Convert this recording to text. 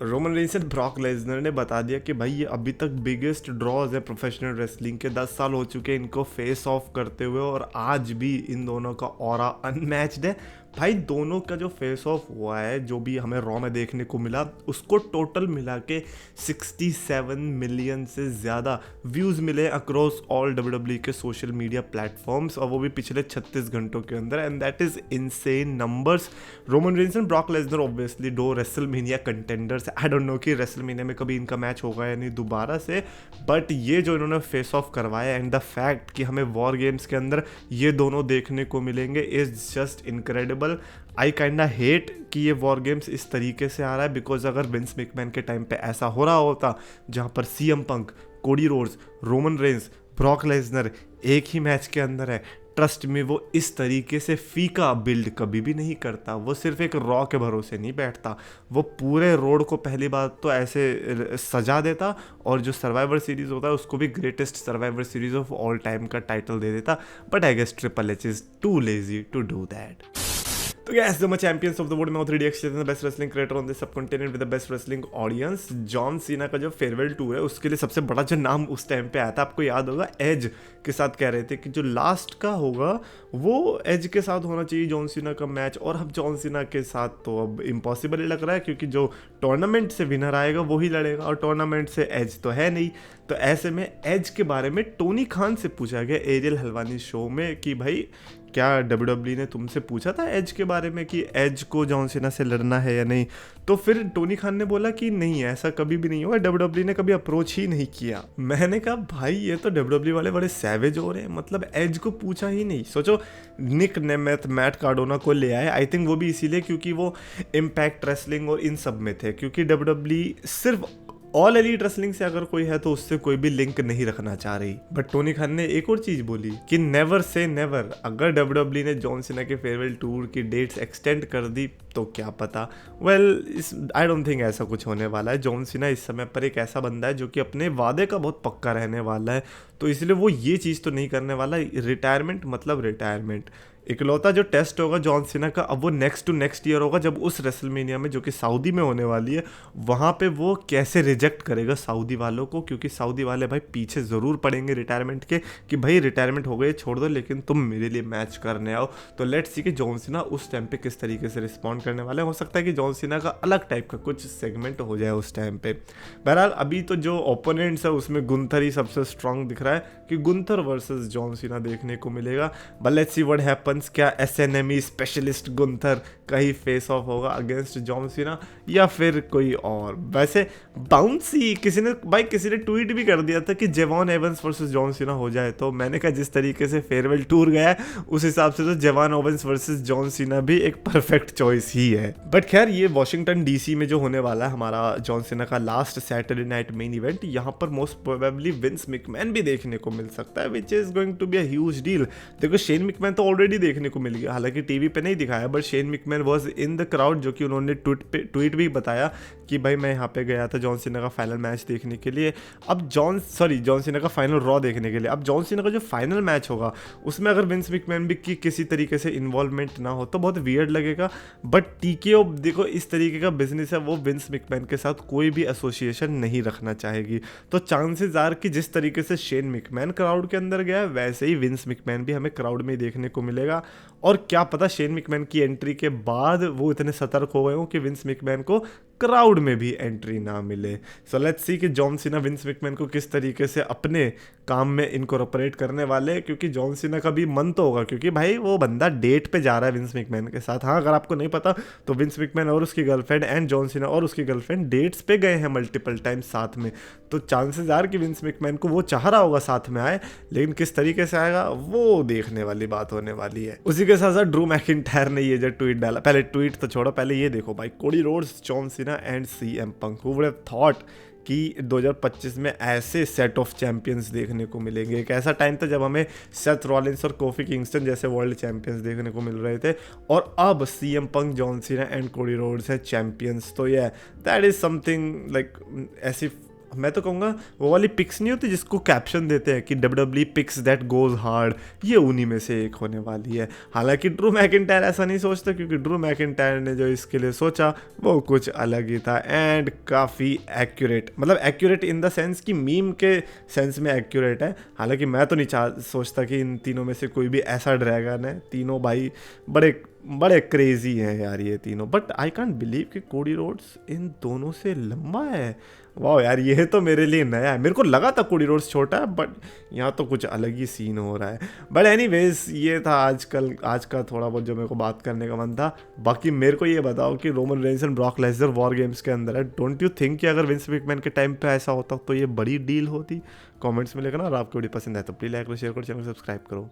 Roman Reigns and Brock Lesnar ने बता दिया कि भाई ये अभी तक बिगेस्ट ड्रॉज है प्रोफेशनल रेसलिंग के। 10 साल हो चुके हैं इनको फेस ऑफ करते हुए और आज भी इन दोनों का ऑरा अनमैच्ड है। भाई दोनों का जो फेस ऑफ हुआ है, जो भी हमें रॉ में देखने को मिला, उसको टोटल मिला के 67 मिलियन से ज़्यादा व्यूज़ मिले अक्रॉस ऑल डब्ल्यूडब्ल्यूई के सोशल मीडिया प्लेटफॉर्म्स, और वो भी पिछले 36 घंटों के अंदर। And that is insane numbers. Roman Reigns and Brock Lesnar obviously 2 WrestleMania contenders. I don't know कि रेसलमेनिया में कभी इनका मैच होगा या नहीं दोबारा से, बट ये जो इन्होंने फेस ऑफ करवाया एंड द फैक्ट कि हमें वॉर गेम्स के अंदर ये दोनों देखने को मिलेंगे is just incredible. I kinda hate कि ये वॉर गेम्स इस तरीके से आ रहा है, बिकॉज अगर विंस मैकमैन के टाइम पे ऐसा हो रहा होता जहाँ पर CM Punk, Cody Rhodes, Roman Reigns, Brock Lesnar एक ही मैच के अंदर है, ट्रस्ट में वो इस तरीके से फीका बिल्ड कभी भी नहीं करता। वो सिर्फ एक रॉ के भरोसे नहीं बैठता, वो पूरे रोड को पहली बात तो ऐसे सजा देता और जो सर्वाइवर सीरीज होता है उसको भी greatest Survivor Series of all time का टाइटल दे देता। But I guess Triple H is too lazy to do that. So guys, the champions of the world में 3DX the best wrestling creator on this subcontinent with the best wrestling audience. John Cena का जो farewell tour है उसके लिए सबसे बड़ा जो नाम उस टाइम पे आया था, आपको याद होगा, एज के साथ कह रहे थे कि जो लास्ट का होगा वो एज के साथ होना चाहिए जॉन सीना का मैच। और अब जॉन सीना के साथ तो अब इम्पॉसिबल ही लग रहा है, क्योंकि जो टूर्नामेंट से विनर आएगा वही लड़ेगा और टूर्नामेंट से एज तो है नहीं। तो ऐसे में एज के बारे में टोनी खान से पूछा गया एरियल हलवानी शो में कि भाई क्या डब्ल्यूडब्ल्यूई ने तुमसे पूछा था एज के बारे में कि एज को जॉन सीना से लड़ना है या नहीं? तो फिर टोनी खान ने बोला कि नहीं, ऐसा कभी भी नहीं हुआ, डब्ल्यूडब्ल्यूई ने कभी अप्रोच ही नहीं किया। मैंने कहा भाई ये तो डब्ल्यूडब्ल्यूई वाले बड़े सैवेज हो रहे हैं, मतलब एज को पूछा ही नहीं। सोचो निक नेमेथ, मैट कार्डोना को ले आए, आई थिंक वो भी इसीलिए क्योंकि वो इम्पैक्ट रेसलिंग और इन सब में थे, क्योंकि डब्ल्यूडब्ल्यूई सिर्फ ऑल एलीट रेसलिंग से अगर कोई है तो उससे कोई भी लिंक नहीं रखना चाह रही। बट टोनी खान ने एक और चीज बोली कि नेवर से नेवर, अगर डब्ल्यूडब्ल्यूई ने जॉन सीना के फेयरवेल टूर की डेट्स एक्सटेंड कर दी तो क्या पता। आई डोंट थिंक ऐसा कुछ होने वाला है। जॉन सीना इस समय पर एक ऐसा बंदा है जो कि अपने वादे का बहुत पक्का रहने वाला है, तो इसलिए वो ये चीज़ तो नहीं करने वाला। रिटायरमेंट मतलब रिटायरमेंट। इकलौता जो टेस्ट होगा जॉन सीना का अब वो नेक्स्ट टू नेक्स्ट ईयर होगा, जब उस रेसलमेनिया में जो कि सऊदी में होने वाली है वहाँ पे वो कैसे रिजेक्ट करेगा सऊदी वालों को, क्योंकि सऊदी वाले भाई पीछे ज़रूर पड़ेंगे रिटायरमेंट के कि भाई रिटायरमेंट हो गई छोड़ दो लेकिन तुम मेरे लिए मैच करने आओ। तो लेट्स सी कि जॉन सीना उस टाइम पे किस तरीके से रिस्पॉन्ड करने वाले। हो सकता है कि जॉन सीना का अलग टाइप का कुछ सेगमेंट हो जाए उस टाइम पे। बहरहाल अभी तो जो ओपोनेंट्स है उसमें गुंथर ही सबसे स्ट्रांग दिख रहा है कि गुंथर वर्सेस जॉन सीना देखने को मिलेगा। But let's see what happens. क्या एसएनएमई स्पेशलिस्ट गुंथर का ही फेस ऑफ होगा अगेंस्ट जॉन सीना या फिर कोई और? वैसे बाउंसी किसी ने ट्वीट भी कर दिया था कि जेवॉन एवंस वर्सेस जॉन सीना हो जाए, तो मैंने कहा जिस तरीके से फेयरवेल टूर गया है उस हिसाब से तो जेवॉन एवंस वर्सेस जॉन सीना भी एक परफेक्ट चॉइस ही है। बट खैर ये वॉशिंगटन डीसी में जो होने वाला है हमारा जॉन सीना का last Saturday night main event, यहाँ पर मोस्ट प्रोबेबली विंस मैकमैन भी देखने को मिल सकता है, which is going to be a huge deal. देखो शेन मैकमैन तो ऑलरेडी देखने को मिल गया, हालांकि टीवी पे नहीं दिखाया, but Shane McMahon was in the crowd, जो कि उन्होंने ट्वीट भी बताया कि भाई मैं यहाँ पे गया था जॉन सीना का फाइनल मैच देखने के लिए। अब जॉन सीना का फाइनल रॉ देखने के लिए। अब जॉन सीना का जो फाइनल मैच होगा उसमें अगर विंस मैकमैन भी की किसी तरीके से इन्वॉल्वमेंट ना हो तो बहुत वियर्ड लगेगा। बट टीकेओ देखो इस तरीके का बिजनेस है, वो विंस मैकमैन के साथ कोई भी एसोसिएशन नहीं रखना चाहेगी। तो चांसेस आर कि जिस तरीके से शेन मैकमैन क्राउड के अंदर गया है वैसे ही विंस मैकमैन भी हमें क्राउड में ही देखने को मिलेगा। और क्या पता शेन मैकमैन की एंट्री के बाद वो इतने सतर्क हो गए हो कि विंस मैकमैन को क्राउड में भी एंट्री ना मिले। सो लेट्स सी कि जॉन सीना विंस मैकमैन को किस तरीके से अपने काम में इनकॉर्पोरेट करने वाले हैं, क्योंकि जॉन सीना का भी मन तो होगा, क्योंकि भाई वो बंदा डेट पे जा रहा है विंस मैकमैन के साथ। हाँ अगर आपको नहीं पता तो विंस मैकमैन और उसकी गर्लफ्रेंड एंड जॉन सीना और उसकी गर्लफ्रेंड डेट्स पे गए हैं मल्टीपल टाइम साथ में। तो चांसेस आर कि विंस मैकमैन को वो चाह रहा होगा साथ में आए, लेकिन किस तरीके से आएगा वो देखने वाली बात होने वाली है। उसी के साथ साथ ड्रू मैकिंटायर ने ये जो ट्वीट डाला, पहले ट्वीट तो छोड़ो, पहले ये देखो भाई, Cody Rhodes, John Cena and CM Punk, who would have thought कि 2025 में ऐसे सेट ऑफ चैंपियंस देखने को मिलेंगे। एक ऐसा टाइम था जब हमें सेथ रॉलिंस और कोफी किंगस्टन जैसे वर्ल्ड चैंपियंस देखने को मिल रहे थे, और अब CM Punk, John Cena and Cody Rhodes है चैंपियंस। तो ये दैट इज समथिंग लाइक ऐसी मैं तो कहूँगा वो वाली पिक्स नहीं होती जिसको कैप्शन देते हैं कि WWE picks that goes hard, ये उन्हीं में से एक होने वाली है। हालांकि ड्रू मैकिंटायर ऐसा नहीं सोचता, क्योंकि ड्रू मैकिंटायर ने जो इसके लिए सोचा वो कुछ अलग ही था एंड काफ़ी एक्यूरेट, मतलब एक्यूरेट इन द सेंस कि मीम के सेंस में एक्यूरेट है। हालांकि मैं तो नहीं सोचता कि इन तीनों में से कोई भी ऐसा ड्रैगन है, तीनों भाई बड़े बड़े क्रेजी हैं यार ये तीनों। बट आई कांट बिलीव कि कोडी रोड्स इन दोनों से लंबा है। वाह यार, ये तो मेरे लिए नया है, मेरे को लगा था कोडी रोड्स छोटा है, बट यहाँ तो कुछ अलग ही सीन हो रहा है। बट एनीवेज ये था आज का थोड़ा बहुत जो मेरे को बात करने का मन था। बाकी मेरे को ये बताओ कि Roman Reigns and Brock Lesnar war games के अंदर है, डोंट यू थिंक कि अगर विंस मैकमैन के टाइम पे ऐसा होता तो ये बड़ी डील होती? कमेंट्स में लिखना, और आपको वीडियो पसंद है तो प्लीज लाइक करो, शेयर करो, चैनल सब्सक्राइब करो।